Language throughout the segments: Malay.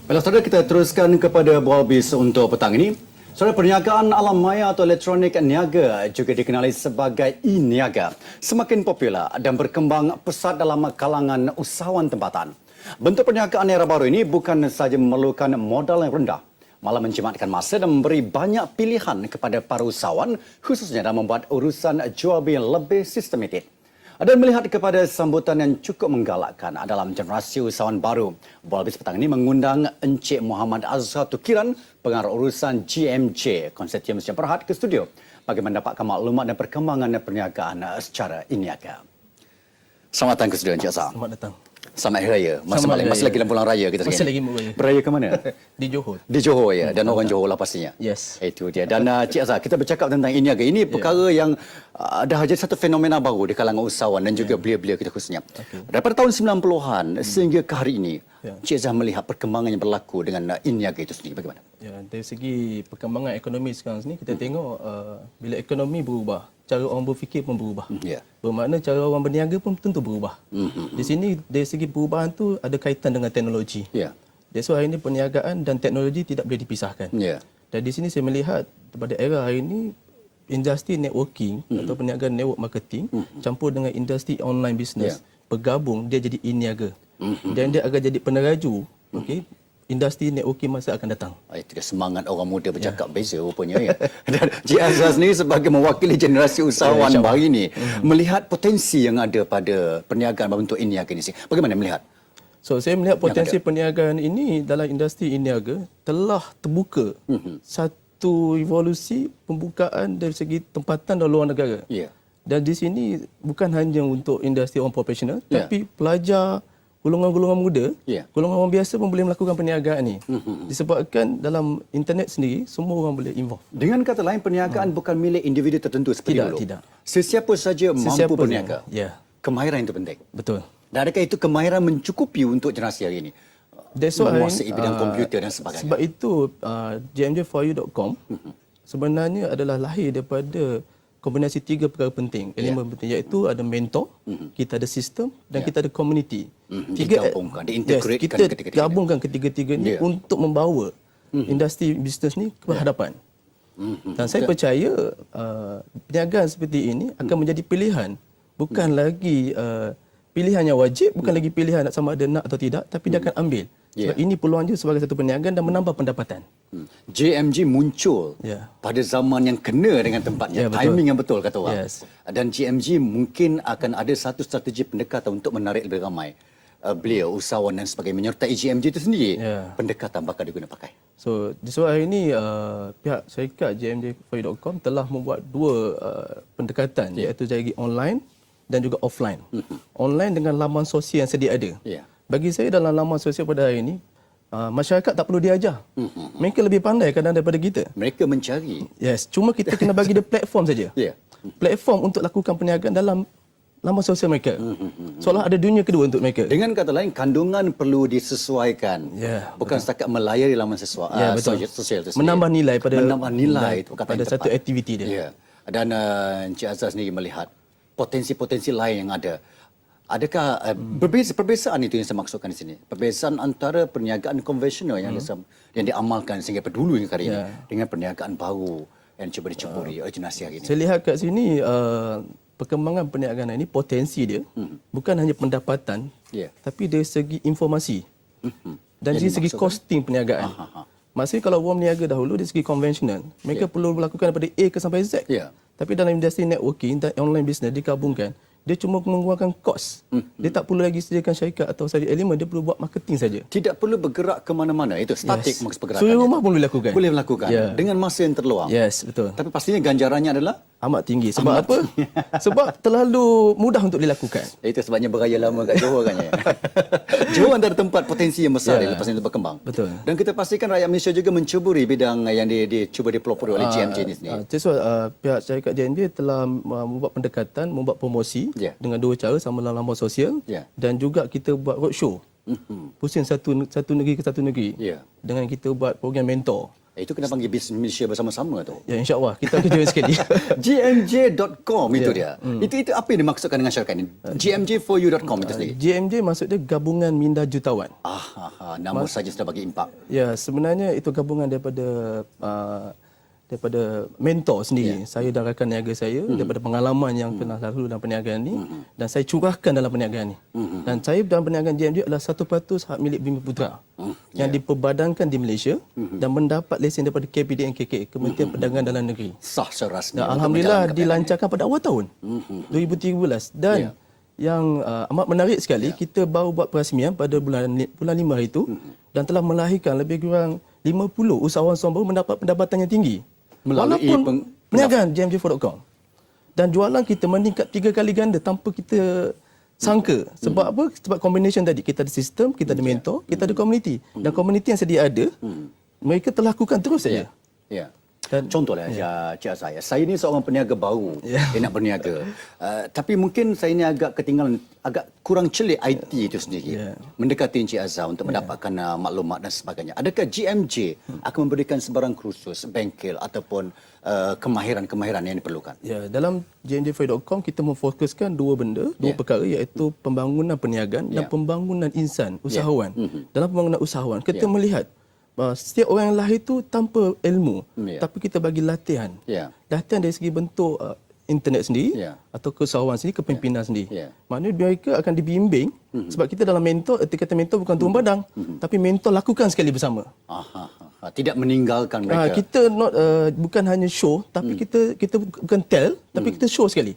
Baiklah saudara, kita teruskan kepada Bualbis untuk petang ini. Saudara, perniagaan alam maya atau elektronik niaga juga dikenali sebagai e-niaga semakin popular dan berkembang pesat dalam kalangan usahawan tempatan. Bentuk perniagaan era baru ini bukan sahaja memerlukan modal yang rendah, malah menjimatkan masa dan memberi banyak pilihan kepada para usahawan, khususnya dalam membuat urusan jual beli lebih sistematik. Dan melihat kepada sambutan yang cukup menggalakkan dalam generasi usahawan baru, Bualbis petang ini mengundang Encik Muhammad Azhar Tukiran, pengarah urusan GMJ, Konsortium Sdn Bhd ke studio bagi mendapatkan maklumat dan perkembangan perniagaan secara e-niaga. Selamat datang ke studio Encik Azhar. Selamat datang. Selamat Hari Raya. Masih lagi dalam bulan raya kita sekarang. Masih lagi beraya. Beraya ke mana? Di Johor. Di Johor ya, dan orang Johor lah pastinya. Yes. Itu dia. Dan Cik Azhar, kita bercakap tentang e-niaga. Ini perkara yang dah jadi satu fenomena baru di kalangan usahawan dan juga belia-belia kita khususnya. Daripada tahun 90-an sehingga ke hari ini, Cik Azhar melihat perkembangan yang berlaku dengan e-niaga itu sendiri bagaimana? Ya, dari segi perkembangan ekonomi sekarang ni kita tengok bila ekonomi berubah, cara orang berfikir pun berubah. Bermakna cara orang berniaga pun tentu berubah. Di sini dari segi perubahan tu ada kaitan dengan teknologi. That's why hari ini perniagaan dan teknologi tidak boleh dipisahkan. Dan di sini saya melihat pada era hari ini industri networking atau perniagaan network marketing campur dengan industri online business bergabung, dia jadi e-niaga. Dan dia akan jadi peneraju industri networking masa akan datang. Itu dia semangat orang muda bercakap beza rupanya. Dan Cik Azhar sendiri sebagai mewakili generasi usahawan baru ini, melihat potensi yang ada pada perniagaan berbentuk e-niaga ini. Bagaimana melihat? So, saya melihat potensi perniagaan ini dalam industri e-niaga telah terbuka satu evolusi pembukaan dari segi tempatan dalam luar negara. Dan di sini bukan hanya untuk industri orang profesional, tapi pelajar, golongan-golongan muda, golongan orang biasa pun boleh melakukan perniagaan ni. Disebabkan dalam internet sendiri, semua orang boleh involve. Dengan kata lain, perniagaan bukan milik individu tertentu seperti dulu. Tidak. Sesiapa saja mampu berniaga. Kemahiran itu penting. Betul. Dan adakah itu kemahiran mencukupi untuk generasi hari ini? Menguasai bidang komputer dan sebagainya. Sebab itu, gmj4u.com sebenarnya adalah lahir daripada kombinasi tiga perkara penting, elemen penting, iaitu ada mentor, kita ada sistem dan kita ada community. Digabungkan, diintegratekan kita gabungkan ketiga-tiga ni untuk membawa industri bisnes ni ke hadapan. Dan saya percaya perniagaan seperti ini akan menjadi pilihan, bukan lagi pilihan yang wajib, bukan lagi pilihan sama ada nak atau tidak, tapi dia akan ambil. Sebab ini peluang dia sebagai satu perniagaan dan menambah pendapatan. JMG muncul pada zaman yang kena dengan tempatnya, timing yang betul kata orang. Dan JMG mungkin akan ada satu strategi pendekatan untuk menarik lebih ramai beliau, usahawan dan sebagainya. Menyertai JMG itu sendiri, pendekatan bakal diguna pakai. So, di sebab hari ini pihak syarikat gmj4u.com telah membuat dua pendekatan, iaitu dari online dan juga offline. Online dengan laman sosial yang sedia ada. Bagi saya dalam laman sosial pada hari ini, masyarakat tak perlu diajar. Mereka lebih pandai kadang daripada kita. Mereka mencari. Cuma kita kena bagi dia platform saja. Platform untuk lakukan perniagaan dalam laman sosial mereka. Seolah ada dunia kedua untuk mereka. Dengan kata lain, kandungan perlu disesuaikan. Bukan setakat melayari laman sosial itu sendiri. Menambah nilai pada satu aktiviti dia. Dan Encik Azhar sendiri melihat potensi-potensi lain yang ada. Adakah perbezaan itu yang saya maksudkan di sini? Perbezaan antara perniagaan konvensional yang diamalkan sehingga dulu hingga hari ini dengan perniagaan baru yang cuba diceburi oleh generasi hari ini. Saya lihat kat sini perkembangan perniagaan ini potensi dia bukan hanya pendapatan tapi dari segi informasi dan dari segi costing perniagaan. Maksudnya kalau orang berniaga dahulu dari segi konvensional, mereka perlu melakukan daripada A ke sampai Z. Tapi dalam industri networking dan online business digabungkan, dia cuma mengeluarkan kos. Dia tak perlu lagi sediakan syarikat atau saja elemen, dia perlu buat marketing saja. Tidak perlu bergerak ke mana-mana. Itu statik maksud pergerakan. Suri rumah pun boleh lakukan. Boleh melakukan dengan masa yang terluang. Betul. Tapi pastinya ganjarannya adalah amat tinggi. Sebab apa? Sebab terlalu mudah untuk dilakukan. Itu sebabnya beraya lama kat Johor kan. Johor antara tempat potensi yang besar lepas ini berkembang. Betul. Dan kita pastikan rakyat Malaysia juga mencuburi bidang yang dicuba dipelopori oleh GMJ ini sendiri. So, pihak syarikat GMJ telah membuat pendekatan, membuat promosi dengan dua cara, sama dalam laman sosial dan juga kita buat roadshow. Pusing satu negeri ke satu negeri. Dengan kita buat program mentor. Itu kena panggil bisnes Malaysia bersama-sama tu. Ya, insya-Allah kita akan join sekali. GMJ.com itu dia. Itu apa yang dimaksudkan dengan syarikat ini? GMJ4U.com itu sendiri. GMJ maksudnya Gabungan Minda Jutawan. Nama saja sudah bagi impak. Ya, sebenarnya itu gabungan daripada mentor sendiri. Saya dan rakan niaga saya daripada pengalaman yang pernah lalu dalam perniagaan ni dan saya curahkan dalam perniagaan ni. Dan saya dalam perniagaan GMJ adalah 1% hak milik Bumi Putra yang diperbadankan di Malaysia dan mendapat lesen daripada KPDN KK, Kementerian Perdagangan Dalam Negeri. Sah secara rasmi. Dan alhamdulillah dilancarkan pada awal tahun 2013 dan yang amat menarik sekali, kita baru buat perasmian pada bulan 5 hari itu dan telah melahirkan lebih kurang 50 usahawan baru mendapat pendapatan yang tinggi walaupun perniagaan GMJ4.com. Dan jualan kita meningkat 3 kali ganda tanpa kita sangka. Sebab apa? Sebab combination tadi. Kita ada sistem, kita ada mentor, kita ada community. Dan community yang sedia ada, mereka telah lakukan terus saja. Ya. Contohlah Cik Azhar, saya ni seorang peniaga baru yang nak berniaga. Tapi mungkin saya ni agak ketinggalan, agak kurang celik IT itu sendiri. Mendekati Cik Azhar untuk mendapatkan maklumat dan sebagainya. Adakah GMJ akan memberikan sebarang kursus, bengkel ataupun kemahiran-kemahiran yang diperlukan? Ya, dalam GMJ4.com kita memfokuskan dua perkara, iaitu pembangunan perniagaan dan pembangunan insan, usahawan. Dalam pembangunan usahawan, kita melihat setiap orang yang lahir itu tanpa ilmu, tapi kita bagi latihan. Latihan dari segi bentuk internet sendiri atau keusahawan sendiri, kepimpinan sendiri. Maknanya mereka akan dibimbing sebab kita dalam mentor, erti kata mentor bukan turun padang, tapi mentor lakukan sekali bersama. Tidak meninggalkan mereka. Kita bukan hanya show, tapi kita bukan tell, tapi kita show sekali.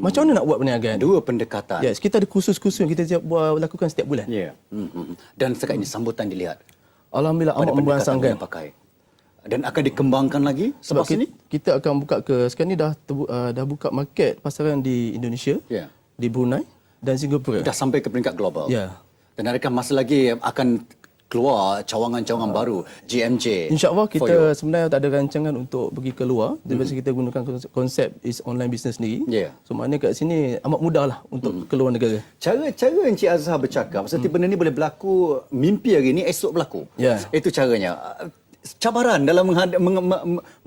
Macam mana nak buat perniagaan? Dua pendekatan. Yes, kita ada kursus-kursus yang kita lakukan setiap bulan. Dan sekarang ini sambutan dilihat. Alhamdulillah amat memberangsangkan. Dan akan dikembangkan lagi sebab sini? Kita akan buka sekarang ni dah buka market pasaran di Indonesia, di Brunei dan Singapura. Dah sampai ke peringkat global. Dan adakah masa lagi akan keluar cawangan-cawangan baru GMJ? InsyaAllah kita sebenarnya tak ada rancangan untuk pergi keluar. Biasa kita gunakan konsep is online business sendiri. So maknanya kat sini amat mudah lah untuk keluar negara. Cara Encik Azhar bercakap, seperti benda ni boleh berlaku, mimpi hari ni esok berlaku. Itu caranya. Cabaran dalam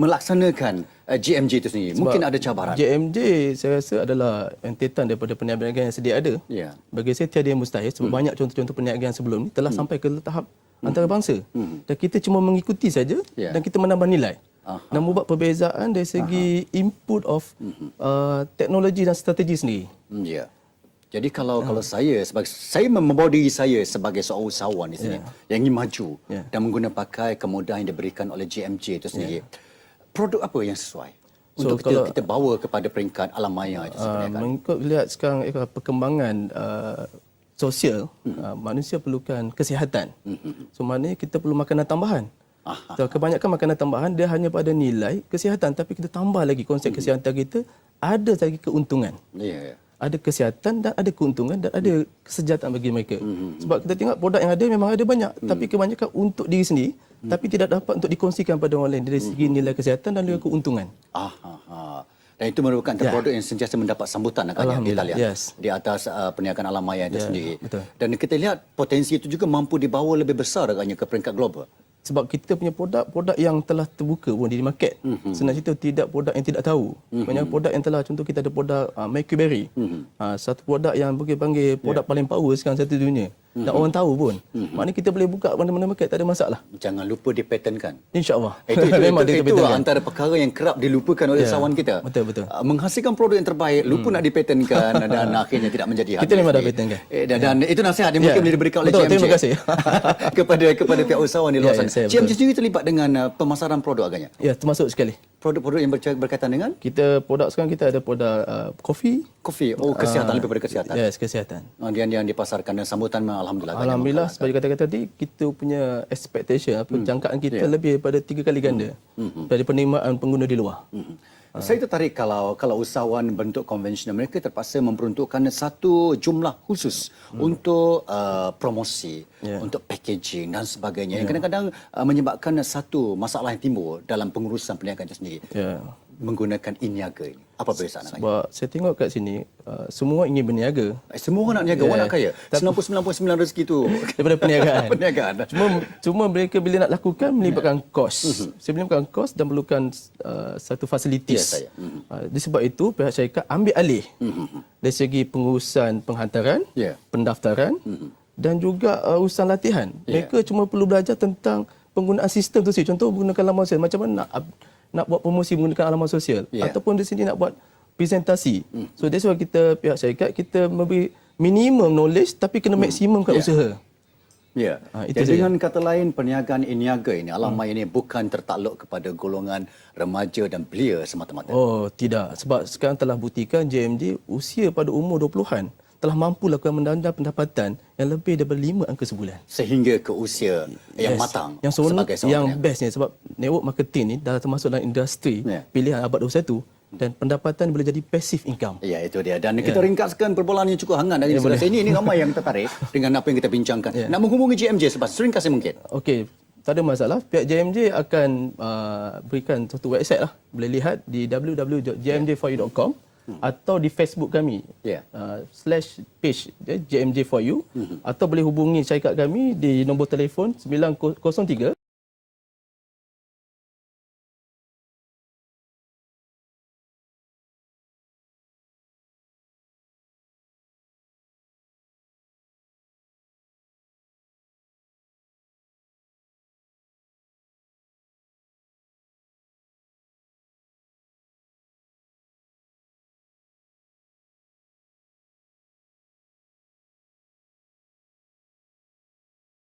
melaksanakan GMJ itu sendiri. Sebab mungkin ada cabaran. GMJ saya rasa adalah entetan daripada perniagaan yang sedia ada. Bagi saya tiada yang mustahil sebab banyak contoh-contoh perniagaan sebelum ni telah sampai ke tahap antarabangsa. Dan kita cuma mengikuti saja dan kita menambah nilai. Dan membuat perbezaan dari segi input of teknologi dan strategi sendiri. Jadi kalau saya membawa diri saya sebagai seorang usahawan di sini yang ingin maju dan menggunakan pakai kemudahan yang diberikan oleh GMJ itu sendiri, produk apa yang sesuai untuk kita bawa kepada peringkat alam maya itu sebenarnya? Mengikut lihat sekarang perkembangan sosial, manusia perlukan kesihatan. So maknanya kita perlu makanan tambahan. So, kebanyakan makanan tambahan dia hanya pada nilai kesihatan, tapi kita tambah lagi konsep kesihatan kita, ada lagi keuntungan. Ada kesihatan dan ada keuntungan dan ada kesejahteraan bagi mereka. Sebab kita tengok produk yang ada memang ada banyak, tapi kebanyakan untuk diri sendiri, tapi tidak dapat untuk dikongsikan pada orang lain dari segi nilai kesihatan dan nilai keuntungan. Dan itu merupakan produk yang sentiasa mendapat sambutan agaknya kita lihat di atas perniagaan alam maya itu sendiri. Dan kita lihat potensi itu juga mampu dibawa lebih besar agaknya ke peringkat global. Sebab kita punya produk yang telah terbuka pun di market. Sebenarnya itu tidak produk yang tidak tahu. Banyak produk yang telah, contoh kita ada produk Mercury. Satu produk yang panggil produk paling power sekarang satu dunia. Dan orang tahu pun. Maknanya kita boleh buka mana-mana market, tak ada masalah. Jangan lupa dipatenkan. InsyaAllah. Itu antara perkara yang kerap dilupakan oleh usahawan kita. Betul. Menghasilkan produk yang terbaik, lupa nak dipatenkan dan akhirnya tidak menjadi kita memang dah patenkan. Dan itu nasihat yang mungkin boleh diberikan oleh GMJ. Terima kasih. kepada pihak usahawan di luar sana. GMJ sendiri terlibat dengan pemasaran produk agaknya? Ya, termasuk sekali. Produk-produk yang berkaitan dengan? Sekarang kita ada produk kopi. Kesihatan, lebih pada kesihatan. Yes, kesihatan. Yang dipasarkan dan sambutan Alhamdulillah, seperti kata-kata tadi, kita punya expectation, jangkaan kita lebih daripada 3 kali ganda dari penerimaan pengguna di luar. Saya tertarik kalau usahawan bentuk konvensional, mereka terpaksa memperuntukkan satu jumlah khusus untuk promosi, untuk packaging dan sebagainya. Yang kadang-kadang menyebabkan satu masalah yang timbul dalam pengurusan perniagaan itu sendiri. Menggunakan e-niaga ini. Apa beza nak kaya? Sebab saya tengok kat sini, semua ingin berniaga. Semua orang nak niaga, orang nak kaya. 99.9 rezeki tu Daripada perniagaan. perniagaan. Cuma mereka bila nak lakukan melibatkan kos. Saya melibatkan kos dan perlukan satu fasilitis. Disebab itu pihak syarikat ambil alih dari segi pengurusan penghantaran, pendaftaran dan juga urusan latihan. Mereka cuma perlu belajar tentang penggunaan sistem tu saja. Contoh menggunakan laman sosial, macam mana nak buat promosi menggunakan laman sosial, ataupun di sini nak buat presentasi. So that's why kita pihak syarikat kita memberi minimum knowledge tapi kena maksimum kat usaha. Ya. Jadi dengan kata lain, perniagaan e-niaga ini, Alamaya ini bukan tertakluk kepada golongan remaja dan belia semata-mata. Oh, tidak. Sebab sekarang telah buktikan JMJ usia pada umur 20-an telah mampu lakukan menanda pendapatan yang lebih daripada 5 angka sebulan. Sehingga ke usia yang matang yang sebagai seorang yang bestnya sebab network marketing ni dah termasuk dalam industri pilihan abad 21 dan pendapatan boleh jadi passive income. Ya, itu dia. Dan kita ringkaskan perbualan yang cukup hangat dari sebelah sini. Ini ramai yang tertarik dengan apa yang kita bincangkan. Nak menghubungi JMJ seringkasnya mungkin. Okey, tak ada masalah. Pihak JMJ akan berikan satu website lah. Boleh lihat di www.jmj4u.com atau di Facebook kami /page JMJ4U atau boleh hubungi syarikat kami di nombor telefon 903